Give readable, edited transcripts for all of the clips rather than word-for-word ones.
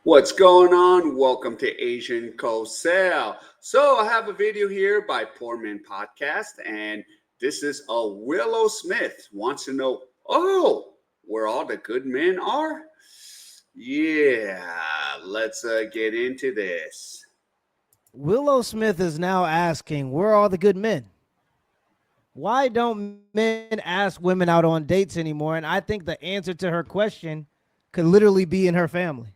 What's going on? Welcome to Asian Cosell. So I have a video here by Poor Men Podcast, and this is a Willow Smith wants to know, where all the good men are? Yeah, let's get into this. Willow Smith is now asking, where are all the good men? Why don't men ask women out on dates anymore? And I think the answer to her question could literally be in her family.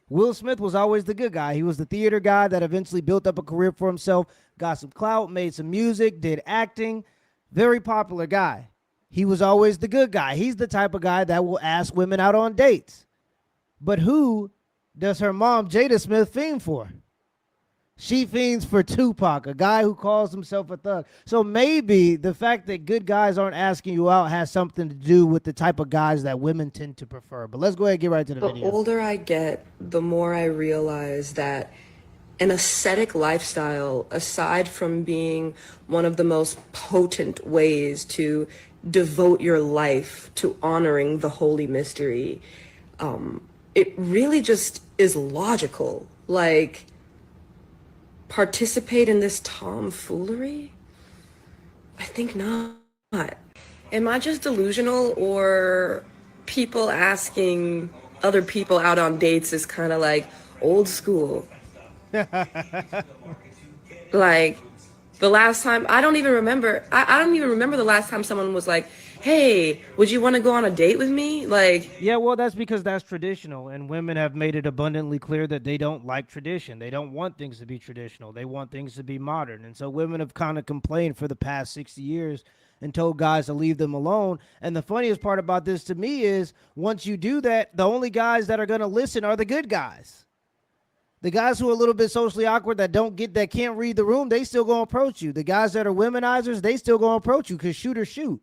Will Smith was always the good guy. He was the theater guy that eventually built up a career for himself, got some clout, made some music, did acting. Very popular guy. He was always the good guy. He's the type of guy that will ask women out on dates. But who does her mom, Jada Smith, fiend for? She fiends for Tupac, a guy who calls himself a thug. So maybe the fact that good guys aren't asking you out has something to do with the type of guys that women tend to prefer. But let's go ahead and get right to the The video. older I get, the more I realize that an ascetic lifestyle, aside from being one of the most potent ways to devote your life to honoring the holy mystery, it really just is logical. Like, participate in this tomfoolery? I think not. Am I just delusional, or people asking other people out on dates is kind of like old school? Like, the last time, I don't even remember. I don't even remember the last time someone was like, hey, would you want to go on a date with me? Like, Yeah, well, that's because that's traditional, and women have made it abundantly clear that they don't like tradition. They don't want things to be traditional. They want things to be modern. And so women have kind of complained for the past 60 years and told guys to leave them alone. And the funniest part about this to me is once you do that, the only guys that are going to listen are the good guys. The guys who are a little bit socially awkward that can't read the room, they still gonna approach you. The guys that are womenizers, they still gonna approach you because shoot or shoot.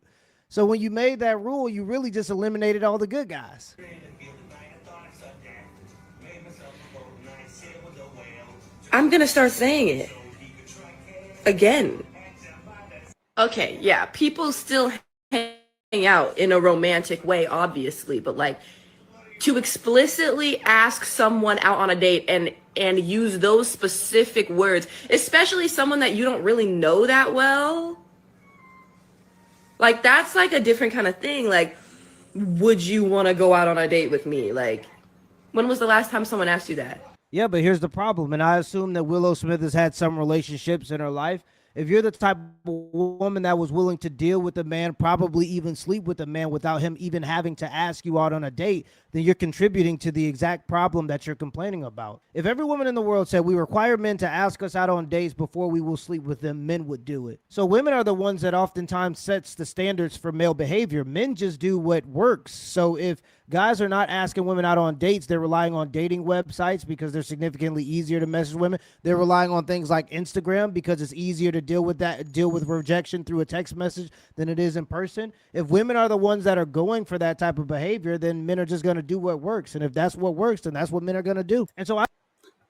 So when you made that rule, you really just eliminated all the good guys. I'm gonna start saying it again. Okay, yeah, people still hang out in a romantic way, obviously, but like, to explicitly ask someone out on a date and use those specific words, especially someone that you don't really know that well, like, that's like a different kind of thing. Like, would you want to go out on a date with me? Like, when was the last time someone asked you that? Yeah, but here's the problem, and I assume that Willow Smith has had some relationships in her life. If you're the type of woman that was willing to deal with a man, probably even sleep with a man without him even having to ask you out on a date, then you're contributing to the exact problem that you're complaining about. If every woman in the world said we require men to ask us out on dates before we will sleep with them, men would do it. So women are the ones that oftentimes sets the standards for male behavior. Men just do what works. So if guys are not asking women out on dates, they're relying on dating websites because they're significantly easier to message women. They're relying on things like Instagram because it's easier to deal with rejection through a text message than it is in person. If women are the ones that are going for that type of behavior, then men are just going to do what works. And if that's what works, then that's what men are going to do. And so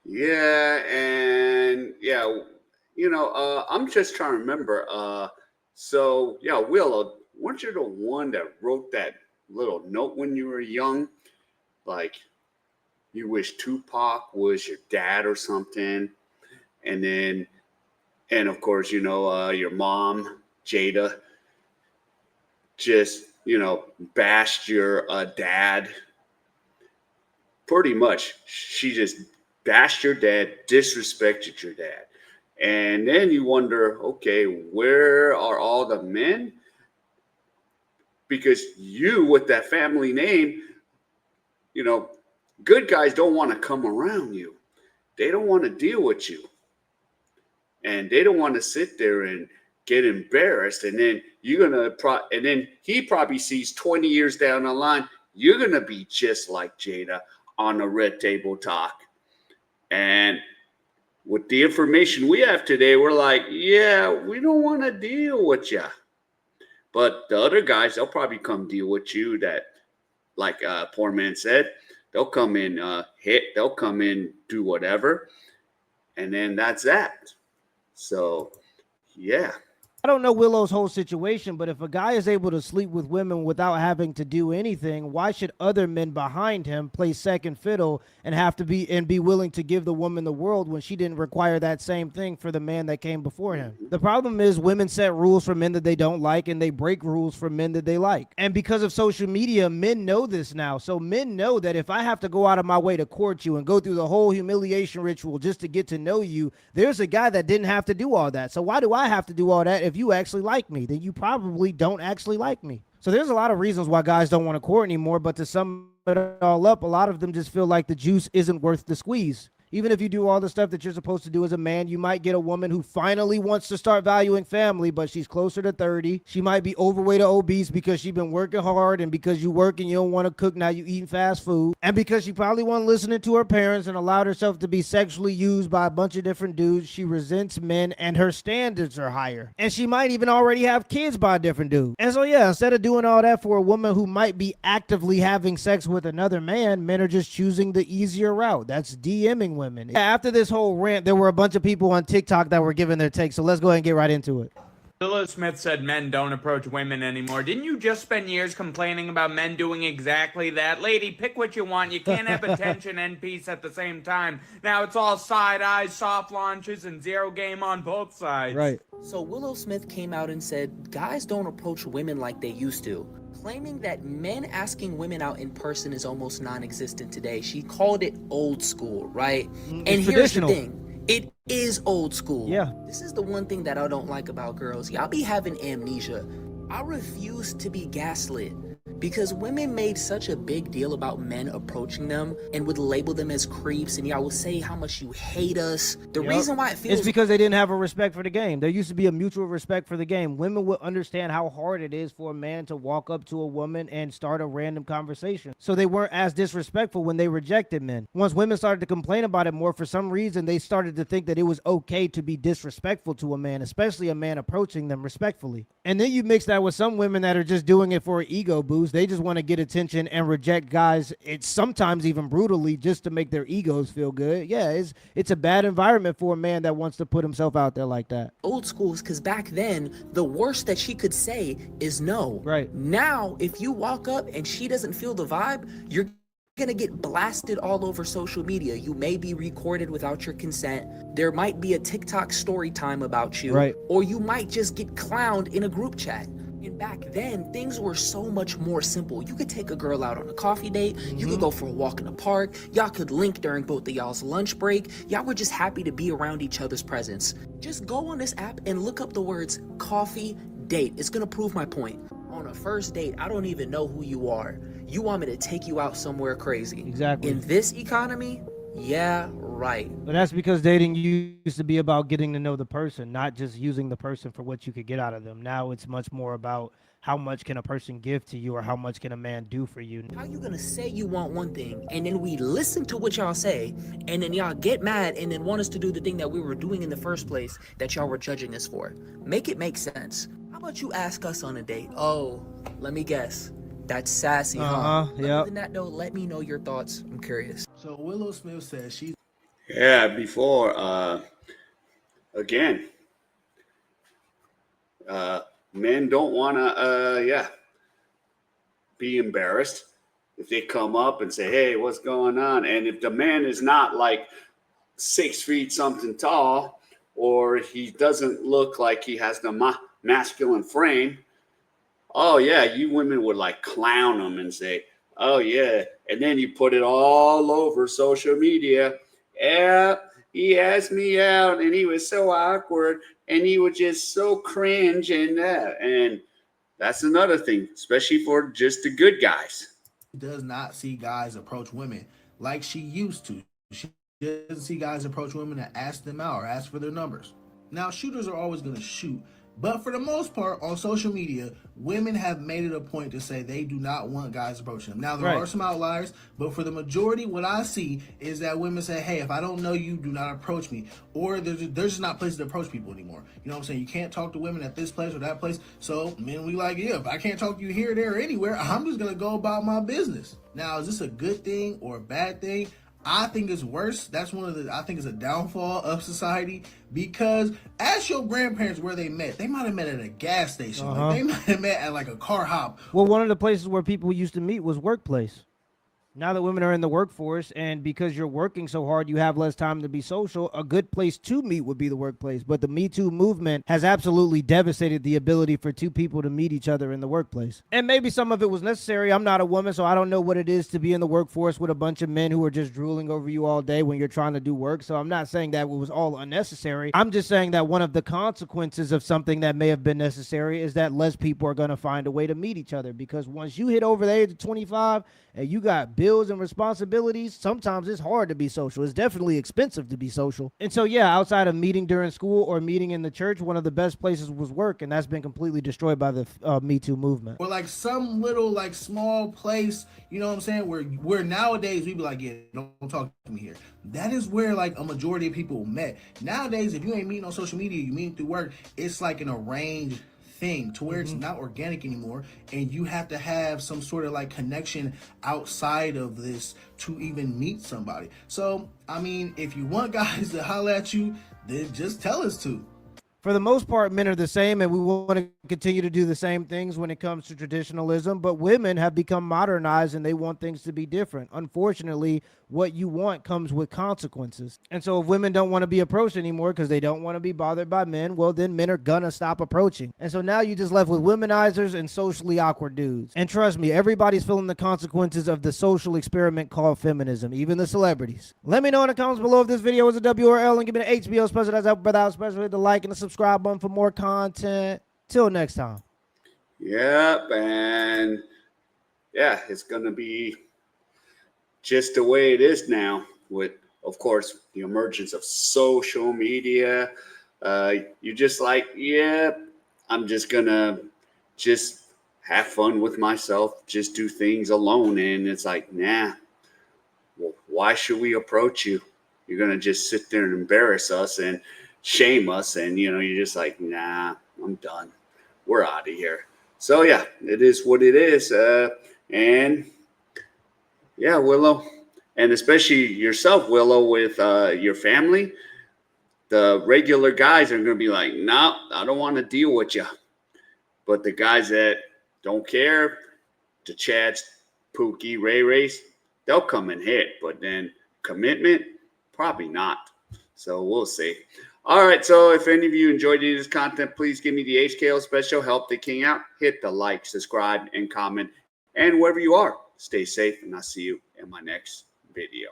Yeah, and yeah, I'm just trying to remember. So yeah, Willow, weren't you the one that wrote that little note when you were young? Like you wish Tupac was your dad or something, and then, and of course, your mom, Jada, just bashed your dad. Pretty much, she just bashed your dad, disrespected your dad. And then you wonder, okay, where are all the men? Because you, with that family name, you know, good guys don't want to come around you. They don't want to deal with you. And they don't want to sit there and get embarrassed. And then and then he probably sees 20 years down the line, you're going to be just like Jada on the Red Table Talk. And with the information we have today, we're like, yeah, we don't want to deal with you. But the other guys, they'll probably come deal with you. That, like Poor Man said, they'll come in, they'll come in, do whatever. And then that's that. So, yeah. I don't know Willow's whole situation, but if a guy is able to sleep with women without having to do anything, why should other men behind him play second fiddle and have to be willing to give the woman the world when she didn't require that same thing for the man that came before him? The problem is women set rules for men that they don't like, and they break rules for men that they like. And because of social media, men know this now. So men know that if I have to go out of my way to court you and go through the whole humiliation ritual just to get to know you, there's a guy that didn't have to do all that. So why do I have to do all that if you actually like me? Then you probably don't actually like me. So there's a lot of reasons why guys don't want to court anymore, but to sum it all up, a lot of them just feel like the juice isn't worth the squeeze. Even if you do all the stuff that you're supposed to do as a man, you might get a woman who finally wants to start valuing family, but she's closer to 30. She might be overweight or obese because she's been working hard, and because you work and you don't want to cook, now you eating fast food. And because she probably wasn't listening to her parents and allowed herself to be sexually used by a bunch of different dudes, she resents men and her standards are higher. And she might even already have kids by a different dude. And so yeah, instead of doing all that for a woman who might be actively having sex with another man, men are just choosing the easier route. That's DMing women. After this whole rant, there were a bunch of people on TikTok that were giving their take, so let's go ahead and get right into it. Willow Smith said men don't approach women anymore. Didn't you just spend years complaining about men doing exactly that? Lady, pick what you want. You can't have attention and peace at the same time. Now it's all side eyes, soft launches, and zero game on both sides. Right. So Willow Smith came out and said guys don't approach women like they used to, claiming that men asking women out in person is almost non-existent today. She called it old school, right? And here's the thing. It is old school. Yeah. This is the one thing that I don't like about girls. Y'all be having amnesia. I refuse to be gaslit because women made such a big deal about men approaching them and would label them as creeps, and y'all will say how much you hate us. The reason why it feels... It's because they didn't have a respect for the game. There used to be a mutual respect for the game. Women would understand how hard it is for a man to walk up to a woman and start a random conversation. So they weren't as disrespectful when they rejected men. Once women started to complain about it more, for some reason, they started to think that it was okay to be disrespectful to a man, especially a man approaching them respectfully. And then you mix that with some women that are just doing it for an ego boost. They just want to get attention and reject guys, it's sometimes even brutally, just to make their egos feel good. Yeah, it's a bad environment for a man that wants to put himself out there like that. Old schools, because back then, the worst that she could say is no. Right. Now, if you walk up and she doesn't feel the vibe, you're gonna get blasted all over social media. You may be recorded without your consent. There might be a TikTok story time about you. Right. Or you might just get clowned in a group chat. And back then, things were so much more simple. You could take a girl out on a coffee date. You could go for a walk in the park. Y'all could link during both of y'all's lunch break. Y'all were just happy to be around each other's presence. Just go on this app and look up the words coffee date. It's gonna prove my point. On a first date, I don't even know who you are. You want me to take you out somewhere crazy. Exactly. In this economy, yeah, right. But that's because dating used to be about getting to know the person, not just using the person for what you could get out of them. Now it's much more about how much can a person give to you, or how much can a man do for you. How you gonna say you want one thing, and then we listen to what y'all say, and then y'all get mad and then want us to do the thing that we were doing in the first place that y'all were judging us for? Make it make sense. How about you ask us on a date? Oh, let me guess. That's sassy, huh? Yeah. Other than that, though, let me know your thoughts. I'm curious. So Willow Smith says she's... Yeah, before, again, men don't want to, be embarrassed if they come up and say, hey, what's going on? And if the man is not like 6 feet something tall, or he doesn't look like he has the masculine frame, oh yeah, you women would like clown him and say, oh yeah. And then you put it all over social media. Yeah, he asked me out and he was so awkward and he was just so cringe and that. And that's another thing, especially for just the good guys. does not see guys approach women like she used to. She doesn't see guys approach women and ask them out or ask for their numbers. Now, shooters are always going to shoot, but for the most part on social media, women have made it a point to say they do not want guys approaching them. Now, there are some outliers, but for the majority, what I see is that women say, hey, if I don't know you, do not approach me. Or there's just not places to approach people anymore. You know what I'm saying? You can't talk to women at this place or that place. So men, we like, yeah, if I can't talk to you here, there, or anywhere, I'm just going to go about my business. Now, is this a good thing or a bad thing? I think it's worse. That's I think it's a downfall of society, because ask your grandparents where they met. They might have met at a gas station. Like, they might have met at like a car hop. Well, one of the places where people used to meet was workplace. Now that women are in the workforce, and because you're working so hard, you have less time to be social, a good place to meet would be the workplace. But the Me Too movement has absolutely devastated the ability for two people to meet each other in the workplace. And maybe some of it was necessary. I'm not a woman, so I don't know what it is to be in the workforce with a bunch of men who are just drooling over you all day when you're trying to do work. So I'm not saying that it was all unnecessary. I'm just saying that one of the consequences of something that may have been necessary is that less people are going to find a way to meet each other. Because once you hit over the age of 25 and you got bills and responsibilities, sometimes it's hard to be social. It's definitely expensive to be social. And so, yeah, outside of meeting during school or meeting in the church, one of the best places was work, and that's been completely destroyed by the Me Too movement. Or like some little like small place, you know what I'm saying, where nowadays we be like, yeah, don't talk to me here. That is where like a majority of people met. Nowadays, if you ain't meeting on social media, you meeting through work, it's like an arranged thing to where it's not organic anymore, and you have to have some sort of like connection outside of this to even meet somebody. So I mean, if you want guys to holler at you, then just tell us to. For the most part, men are the same, and we want to continue to do the same things when it comes to traditionalism, but women have become modernized and they want things to be different. Unfortunately, what you want comes with consequences. And so if women don't want to be approached anymore because they don't want to be bothered by men, well, then men are gonna stop approaching. And so now you're just left with womenizers and socially awkward dudes. And trust me, everybody's feeling the consequences of the social experiment called feminism, even the celebrities. Let me know in the comments below if this video was a W or L, and give me an HBO special. That's up without special. Hit the like and the subscribe button for more content. Till next time. Yep, and yeah, it's gonna be just the way it is now, with, of course, the emergence of social media. You just like, yeah, I'm just gonna just have fun with myself, just do things alone. And it's like, nah, well, why should we approach you? You're gonna just sit there and embarrass us and shame us, and you're just like, nah, I'm done. We're out of here. So yeah, it is what it is. And yeah, Willow, and especially yourself, Willow, with your family, the regular guys are going to be like, no, I don't want to deal with you. But the guys that don't care, the Chads, Pookie, Ray Rays, they'll come and hit. But then commitment, probably not. So we'll see. All right, so if any of you enjoyed any of this content, please give me the HKL special. Help the king out. Hit the like, subscribe, and comment. And wherever you are, stay safe, and I'll see you in my next video.